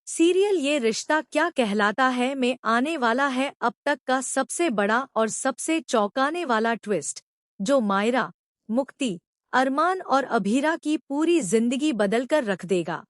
Serial ये रिश्ता क्या कहलाता है में आने वाला है अब तक का सबसे बड़ा और सबसे चौंकाने वाला ट्विस्ट, जो मायरा, मुक्ति, अरमान और अभीरा की पूरी जिंदगी बदलकर रख देगा।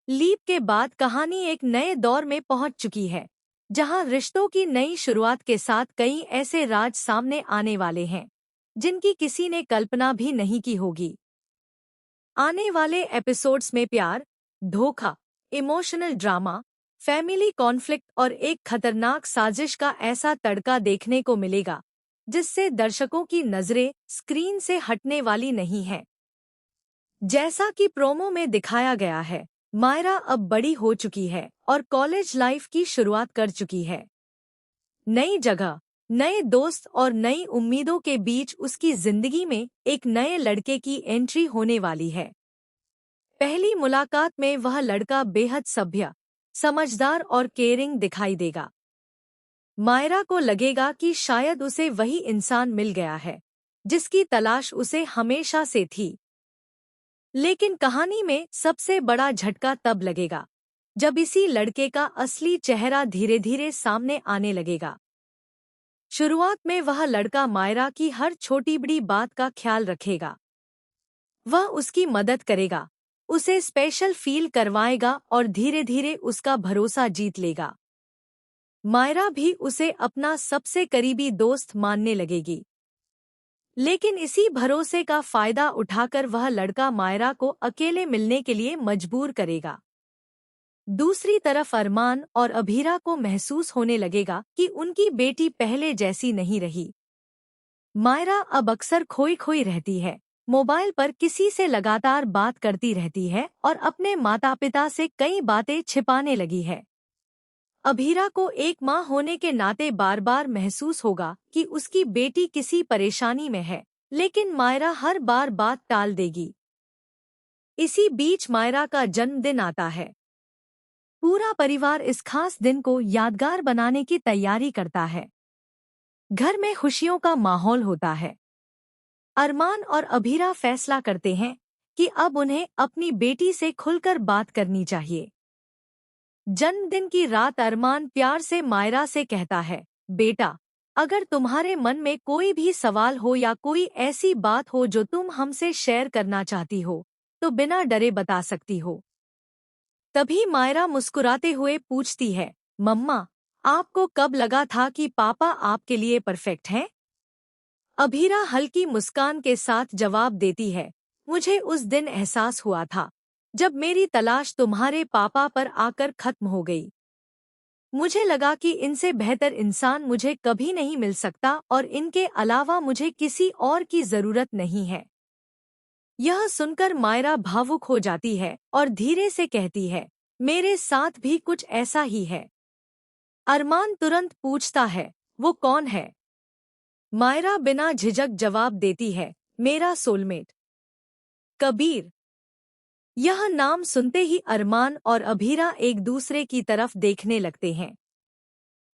लीप के बाद कहानी एक नए दौर में पहुंच चुकी है, जहां रिश्तों की नई शुरुआत के साथ कई ऐसे राज सामने आने वाले हैं जिनकी किसी ने कल्पना भी नहीं की होगी। आने वाले एपिसोड्स में प्यार, धोखा, इमोशनल ड्रामा, फैमिली कॉन्फ्लिक्ट और एक खतरनाक साजिश का ऐसा तड़का देखने को मिलेगा जिससे दर्शकों की नजरें स्क्रीन से हटने वाली नहीं हैं। जैसा कि प्रोमो में दिखाया गया है, मायरा अब बड़ी हो चुकी है और कॉलेज लाइफ की शुरुआत कर चुकी है। नई जगह, नए दोस्त और नई उम्मीदों के बीच उसकी जिंदगी में एक नए लड़के की एंट्री होने वाली है। पहली मुलाकात में वह लड़का बेहद सभ्य, समझदार और केयरिंग दिखाई देगा। मायरा को लगेगा कि शायद उसे वही इंसान मिल गया है जिसकी तलाश उसे हमेशा से थी। लेकिन कहानी में सबसे बड़ा झटका तब लगेगा जब इसी लड़के का असली चेहरा धीरे धीरे सामने आने लगेगा। शुरुआत में वह लड़का मायरा की हर छोटी बड़ी बात का ख्याल रखेगा। वह उसकी मदद करेगा, उसे स्पेशल फील करवाएगा और धीरे धीरे उसका भरोसा जीत लेगा। मायरा भी उसे अपना सबसे करीबी दोस्त मानने लगेगी। लेकिन इसी भरोसे का फायदा उठाकर वह लड़का मायरा को अकेले मिलने के लिए मजबूर करेगा। दूसरी तरफ अरमान और अभीरा को महसूस होने लगेगा कि उनकी बेटी पहले जैसी नहीं रही। मायरा अब अक्सर खोई खोई रहती है, मोबाइल पर किसी से लगातार बात करती रहती है और अपने माता पिता से कई बातें छिपाने लगी है। अभीरा को एक माँ होने के नाते बार बार महसूस होगा कि उसकी बेटी किसी परेशानी में है, लेकिन मायरा हर बार बात टाल देगी। इसी बीच मायरा का जन्मदिन आता है। पूरा परिवार इस खास दिन को यादगार बनाने की तैयारी करता है। घर में खुशियों का माहौल होता है। अरमान और अभीरा फैसला करते हैं कि अब उन्हें अपनी बेटी से खुलकर बात करनी चाहिए। जन्मदिन की रात अरमान प्यार से मायरा से कहता है, बेटा, अगर तुम्हारे मन में कोई भी सवाल हो या कोई ऐसी बात हो जो तुम हमसे शेयर करना चाहती हो, तो बिना डरे बता सकती हो। तभी मायरा मुस्कुराते हुए पूछती है, मम्मा, आपको कब लगा था कि पापा आपके लिए परफेक्ट हैं? अभीरा हल्की मुस्कान के साथ जवाब देती है, मुझे उस दिन एहसास हुआ था जब मेरी तलाश तुम्हारे पापा पर आकर खत्म हो गई। मुझे लगा कि इनसे बेहतर इंसान मुझे कभी नहीं मिल सकता और इनके अलावा मुझे किसी और की जरूरत नहीं है। यह सुनकर मायरा भावुक हो जाती है और धीरे से कहती है, मेरे साथ भी कुछ ऐसा ही है। अरमान तुरंत पूछता है, वो कौन है? मायरा बिना झिझक जवाब देती है, मेरा सोलमेट, कबीर। यह नाम सुनते ही अरमान और अभीरा एक दूसरे की तरफ देखने लगते हैं।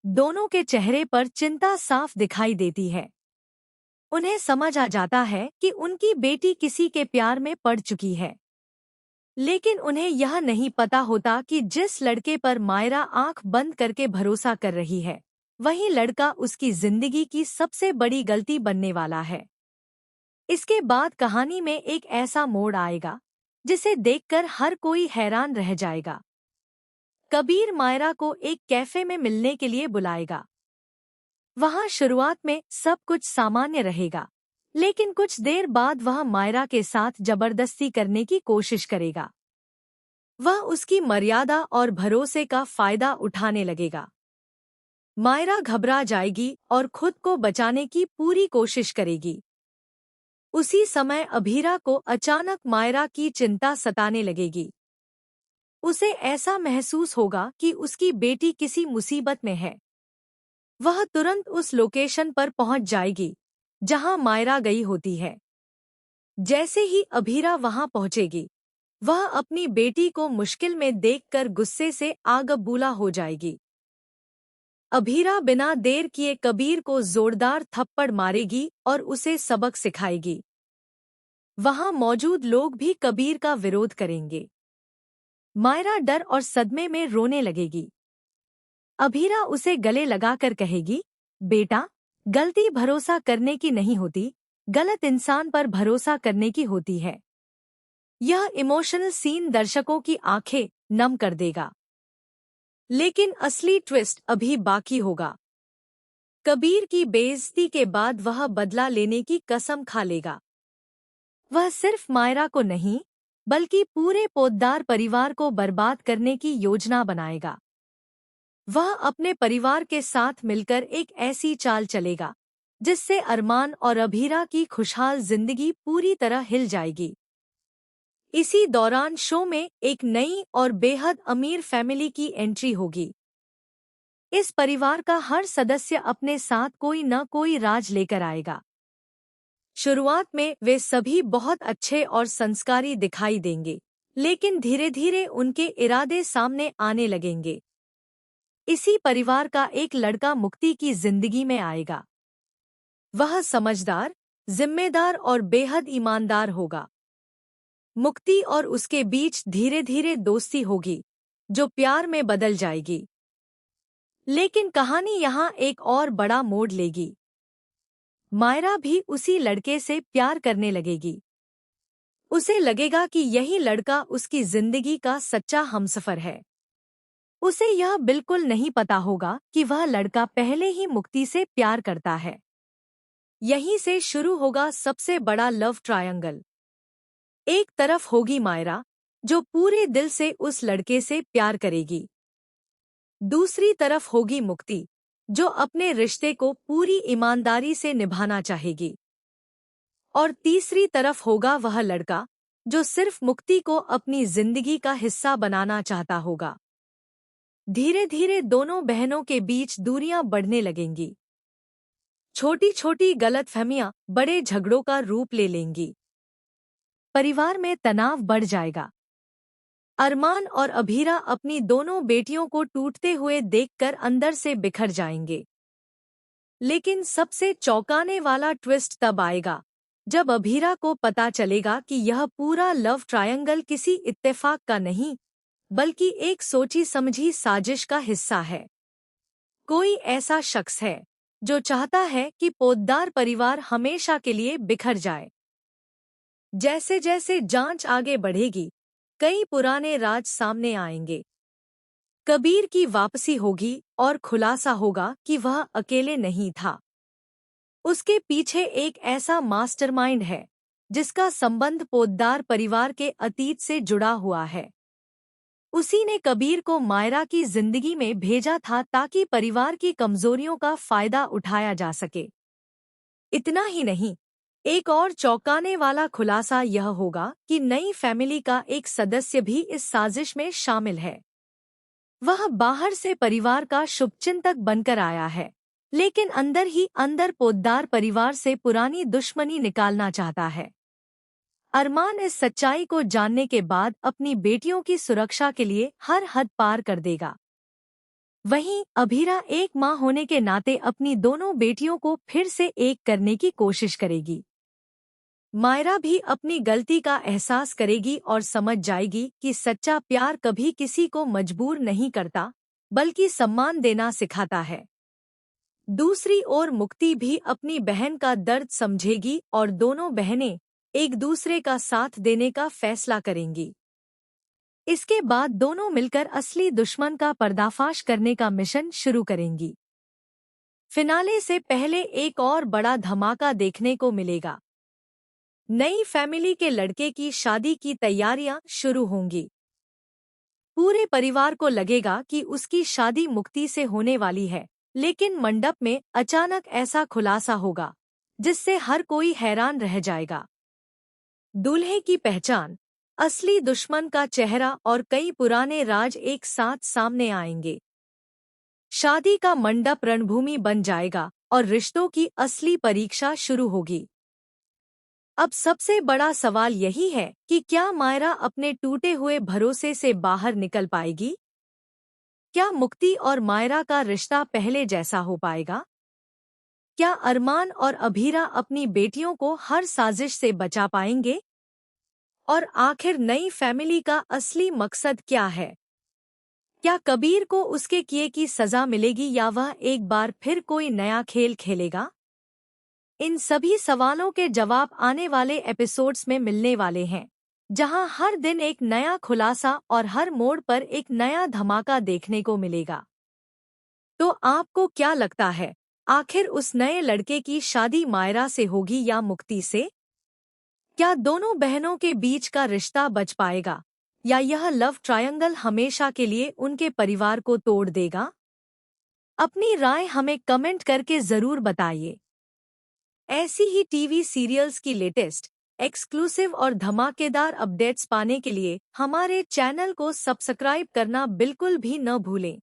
दोनों के चेहरे पर चिंता साफ दिखाई देती है। उन्हें समझ आ जाता है कि उनकी बेटी किसी के प्यार में पड़ चुकी है। लेकिन उन्हें यह नहीं पता होता कि जिस लड़के पर मायरा आंख बंद करके भरोसा कर रही है, वही लड़का उसकी जिंदगी की सबसे बड़ी गलती बनने वाला है। इसके बाद कहानी में एक ऐसा मोड़ आएगा जिसे देखकर हर कोई हैरान रह जाएगा। कबीर मायरा को एक कैफे में मिलने के लिए बुलाएगा। वहां शुरुआत में सब कुछ सामान्य रहेगा, लेकिन कुछ देर बाद वह मायरा के साथ जबरदस्ती करने की कोशिश करेगा। वह उसकी मर्यादा और भरोसे का फायदा उठाने लगेगा। मायरा घबरा जाएगी और खुद को बचाने की पूरी कोशिश करेगी। उसी समय अभीरा को अचानक मायरा की चिंता सताने लगेगी। उसे ऐसा महसूस होगा कि उसकी बेटी किसी मुसीबत में है। वह तुरंत उस लोकेशन पर पहुंच जाएगी जहां मायरा गई होती है। जैसे ही अभीरा वहां पहुंचेगी, वह अपनी बेटी को मुश्किल में देखकर गुस्से से आग बबूला हो जाएगी। अभीरा बिना देर किए कबीर को जोरदार थप्पड़ मारेगी और उसे सबक सिखाएगी। वहां मौजूद लोग भी कबीर का विरोध करेंगे। मायरा डर और सदमे में रोने लगेगी। अभीरा उसे गले लगाकर कहेगी, बेटा, गलती भरोसा करने की नहीं होती, गलत इंसान पर भरोसा करने की होती है। यह इमोशनल सीन दर्शकों की आंखें नम कर देगा। लेकिन असली ट्विस्ट अभी बाकी होगा। कबीर की बेइज्जती के बाद वह बदला लेने की कसम खा लेगा। वह सिर्फ मायरा को नहीं, बल्कि पूरे पोद्दार परिवार को बर्बाद करने की योजना बनाएगा। वह अपने परिवार के साथ मिलकर एक ऐसी चाल चलेगा जिससे अरमान और अभीरा की खुशहाल जिंदगी पूरी तरह हिल जाएगी। इसी दौरान शो में एक नई और बेहद अमीर फैमिली की एंट्री होगी। इस परिवार का हर सदस्य अपने साथ कोई न कोई राज लेकर आएगा। शुरुआत में वे सभी बहुत अच्छे और संस्कारी दिखाई देंगे, लेकिन धीरे धीरे उनके इरादे सामने आने लगेंगे। इसी परिवार का एक लड़का मुक्ति की जिंदगी में आएगा। वह समझदार, जिम्मेदार और बेहद ईमानदार होगा। मुक्ति और उसके बीच धीरे धीरे दोस्ती होगी, जो प्यार में बदल जाएगी। लेकिन कहानी यहाँ एक और बड़ा मोड़ लेगी। मायरा भी उसी लड़के से प्यार करने लगेगी। उसे लगेगा कि यही लड़का उसकी जिंदगी का सच्चा हमसफर है। उसे यह बिल्कुल नहीं पता होगा कि वह लड़का पहले ही मुक्ति से प्यार करता है। यहीं से शुरू होगा सबसे बड़ा लव ट्रायंगल। एक तरफ होगी मायरा, जो पूरे दिल से उस लड़के से प्यार करेगी। दूसरी तरफ होगी मुक्ति, जो अपने रिश्ते को पूरी ईमानदारी से निभाना चाहेगी। और तीसरी तरफ होगा वह लड़का, जो सिर्फ मुक्ति को अपनी जिंदगी का हिस्सा बनाना चाहता होगा। धीरे धीरे दोनों बहनों के बीच दूरियां बढ़ने लगेंगी। छोटी छोटी गलतफहमियां बड़े झगड़ों का रूप ले लेंगी। परिवार में तनाव बढ़ जाएगा। अरमान और अभीरा अपनी दोनों बेटियों को टूटते हुए देखकर अंदर से बिखर जाएंगे। लेकिन सबसे चौंकाने वाला ट्विस्ट तब आएगा जब अभीरा को पता चलेगा कि यह पूरा लव ट्रायंगल किसी इत्तेफाक का नहीं, बल्कि एक सोची समझी साजिश का हिस्सा है। कोई ऐसा शख्स है जो चाहता है कि पोद्दार परिवार हमेशा के लिए बिखर जाए। जैसे जैसे जांच आगे बढ़ेगी, कई पुराने राज सामने आएंगे। कबीर की वापसी होगी और खुलासा होगा कि वह अकेले नहीं था। उसके पीछे एक ऐसा मास्टरमाइंड है जिसका संबंध पोद्दार परिवार के अतीत से जुड़ा हुआ है। उसी ने कबीर को मायरा की जिंदगी में भेजा था ताकि परिवार की कमजोरियों का फायदा उठाया जा सके। इतना ही नहीं, एक और चौंकाने वाला खुलासा यह होगा कि नई फैमिली का एक सदस्य भी इस साजिश में शामिल है। वह बाहर से परिवार का शुभचिंतक बनकर आया है, लेकिन अंदर ही अंदर पोद्दार परिवार से पुरानी दुश्मनी निकालना चाहता है। अरमान इस सच्चाई को जानने के बाद अपनी बेटियों की सुरक्षा के लिए हर हद पार कर देगा। वहीं अभीरा एक मां होने के नाते अपनी दोनों बेटियों को फिर से एक करने की कोशिश करेगी। मायरा भी अपनी गलती का एहसास करेगी और समझ जाएगी कि सच्चा प्यार कभी किसी को मजबूर नहीं करता, बल्कि सम्मान देना सिखाता है। दूसरी ओर मुक्ति भी अपनी बहन का दर्द समझेगी और दोनों बहनें एक दूसरे का साथ देने का फैसला करेंगी। इसके बाद दोनों मिलकर असली दुश्मन का पर्दाफाश करने का मिशन शुरू करेंगी। फिनाले से पहले एक और बड़ा धमाका देखने को मिलेगा। नई फैमिली के लड़के की शादी की तैयारियां शुरू होंगी। पूरे परिवार को लगेगा कि उसकी शादी मुक्ति से होने वाली है, लेकिन मंडप में अचानक ऐसा खुलासा होगा जिससे हर कोई हैरान रह जाएगा। दूल्हे की पहचान, असली दुश्मन का चेहरा और कई पुराने राज एक साथ सामने आएंगे। शादी का मंडप रणभूमि बन जाएगा और रिश्तों की असली परीक्षा शुरू होगी। अब सबसे बड़ा सवाल यही है कि क्या मायरा अपने टूटे हुए भरोसे से बाहर निकल पाएगी? क्या मुक्ति और मायरा का रिश्ता पहले जैसा हो पाएगा? क्या अरमान और अभीरा अपनी बेटियों को हर साजिश से बचा पाएंगे? और आखिर नई फैमिली का असली मकसद क्या है? क्या कबीर को उसके किए की सजा मिलेगी या वह एक बार फिर कोई नया खेल खेलेगा? इन सभी सवालों के जवाब आने वाले एपिसोड्स में मिलने वाले हैं, जहां हर दिन एक नया खुलासा और हर मोड़ पर एक नया धमाका देखने को मिलेगा। तो आपको क्या लगता है, आखिर उस नए लड़के की शादी मायरा से होगी या मुक्ति से? क्या दोनों बहनों के बीच का रिश्ता बच पाएगा, या यह लव ट्रायंगल हमेशा के लिए उनके परिवार को तोड़ देगा? अपनी राय हमें कमेंट करके जरूर बताइए। ऐसी ही टीवी सीरियल्स की लेटेस्ट, एक्सक्लूसिव और धमाकेदार अपडेट्स पाने के लिए हमारे चैनल को सब्सक्राइब करना बिल्कुल भी न भूलें।